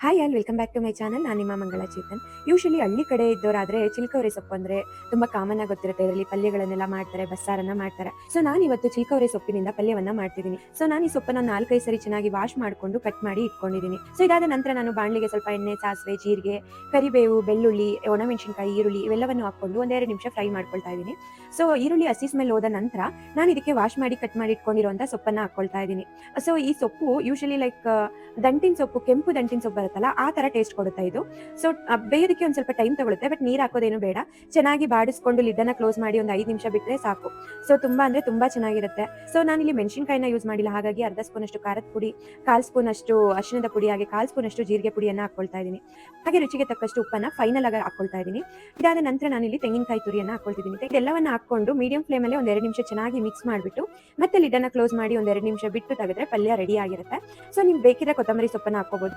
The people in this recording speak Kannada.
Hi all welcome back to my channel. ನಾನು ನಿಮ್ಮ ಮಂಗಳ ಚೇತನ್. ಯೂಶಲಿ ಹಳ್ಳಿ ಕಡೆ ಇದ್ದವರಾದ್ರೆ ಚಿಲ್ಕವರೆ ಸೊಪ್ಪು ಅಂದ್ರೆ ತುಂಬಾ ಕಾಮನ್ ಆಗಿ ಗೊತ್ತಿರುತ್ತೆ. ಇದರಲ್ಲಿ ಪಲ್ಯಗಳನ್ನೆಲ್ಲ ಮಾಡ್ತಾರೆ, ಬಸ್ಸಾರನ್ನ ಮಾಡ್ತಾರೆ. ಸೊ ನಾನು ಇವತ್ತು ಚಿಲ್ಕವರೆ ಸೊಪ್ಪಿನಿಂದ ಪಲ್ಯವನ್ನ ಮಾಡ್ತಿದ್ದೀನಿ. ಸೊ ನಾನು ಈ ಸೊಪ್ಪನ್ನ 4-5 ಸರಿ ಚೆನ್ನಾಗಿ ವಾಶ್ ಮಾಡ್ಕೊಂಡು ಕಟ್ ಮಾಡಿ ಇಟ್ಕೊಂಡಿದ್ದೀನಿ. ಸೊ ಇದಾದ ನಂತರ ನಾನು ಬಾಣಲಿಗೆ ಸ್ವಲ್ಪ ಎಣ್ಣೆ, ಸಾಸಿವೆ, ಜೀರಿಗೆ, ಕರಿಬೇವು, ಬೆಳ್ಳುಳ್ಳಿ, ಒಣಮೆಣಸಿನಕಾಯಿ, ಈರುಳ್ಳಿ ಇವೆಲ್ಲವನ್ನು ಹಾಕೊಂಡು 1-2 ನಿಮಿಷ ಫ್ರೈ ಮಾಡ್ಕೊಳ್ತಾ ಇದ್ದೀನಿ. ಸೊ ಈರುಳ್ಳಿ ಹಸಿ ಸ್ಮೆಲ್ ಹೋದ ನಂತರ ನಾನು ಇದಕ್ಕೆ ವಾಶ್ ಮಾಡಿ ಕಟ್ ಮಾಡಿ ಇಟ್ಕೊಂಡಿರುವಂತ ಸೊಪ್ಪನ್ನ ಹಾಕೊಳ್ತಾ ಇದ್ದೀನಿ. ಸೊ ಈ ಸೊಪ್ಪು ಯೂಶಲಿ ಲೈಕ್ ದಂಟಿನ ಸೊಪ್ಪು, ಕೆಂಪು ದಂಟಿನ ಸೊಪ್ಪು ಬರುತ್ತಲ್ಲ, ಆ ತರ ಟೇಸ್ಟ್ ಕೊಡುತ್ತೆ ಇದು. ಸೊ ಬೇಯೋದಕ್ಕೆ ಒಂದ್ ಸ್ವಲ್ಪ ಟೈಮ್ ತಗೊಳುತ್ತೆ, ಬಟ್ ನೀರ್ ಹಾಕೋದೇನು ಬೇಡ. ಚೆನ್ನಾಗಿ ಬಾಡಿಸ್ಕೊಂಡು ಲಿಡ್ಡನ್ನ ಕ್ಲೋಸ್ ಮಾಡಿ ಒಂದು 5 ನಿಮಿಷ ಬಿಟ್ರೆ ಸಾಕು. ಸೊ ತುಂಬಾ ಅಂದ್ರೆ ತುಂಬಾ ಚೆನ್ನಾಗಿರುತ್ತೆ. ಸೊ ನಾನಿಲ್ಲಿ ಮೆಣಸಿನಕಾಯಿನ ಯೂಸ್ ಮಾಡಿಲ್ಲ, ಹಾಗಾಗಿ ಅರ್ಧ ಸ್ಪೂನ್ ಅಷ್ಟು ಖಾರದ ಪುಡಿ, 1/4 ಸ್ಪೂನ್ ಅಷ್ಟು ಅರಿಶಿಣದ ಪುಡಿ, ಹಾಗೆ 1/4 ಸ್ಪೂನ್ ಅಷ್ಟು ಜೀರಿಗೆ ಪುಡಿಯನ್ನ ಹಾಕೊಳ್ತಾ ಇದ್ದೀನಿ. ಹಾಗೆ ರುಚಿಗೆ ತಕ್ಕಷ್ಟು ಉಪ್ಪನ್ನ ಫೈನಲ್ ಆಗಿ ಹಾಕೊಳ್ತಾ ಇದ್ದೀನಿ. ಇದಾದ ನಂತರ ನಾನಿಲ್ಲಿ ತೆಂಗಿನಕಾಯಿ ತುರಿಯನ್ನ ಹಾಕೊಳ್ತಿದ್ದೀನಿ. ಇದೆಲ್ಲವನ್ನ ಹಾಕೊಂಡು ಮೀಡಿಯಂ ಫ್ಲೇಮ್ ಅಲ್ಲಿ 1-2 ನಿಮಿಷ ಚೆನ್ನಾಗಿ ಮಿಕ್ಸ್ ಮಾಡಿಬಿಟ್ಟು ಮತ್ತೆ ಲಿಡ್ಡನ್ನ ಕ್ಲೋಸ್ ಮಾಡಿ 1-2 ನಿಮಿಷ ಬಿಟ್ಟು ತೆಗೆದ್ರೆ ಪಲ್ಯ ರೆಡಿ ಆಗಿರುತ್ತೆ. ಸೊ ನೀವು ಬೇಕಿದ್ರೆ ಕೊತ್ತಂಬರಿ ಸೊಪ್ಪನ್ನ ಹಾಕೋಬಹುದು.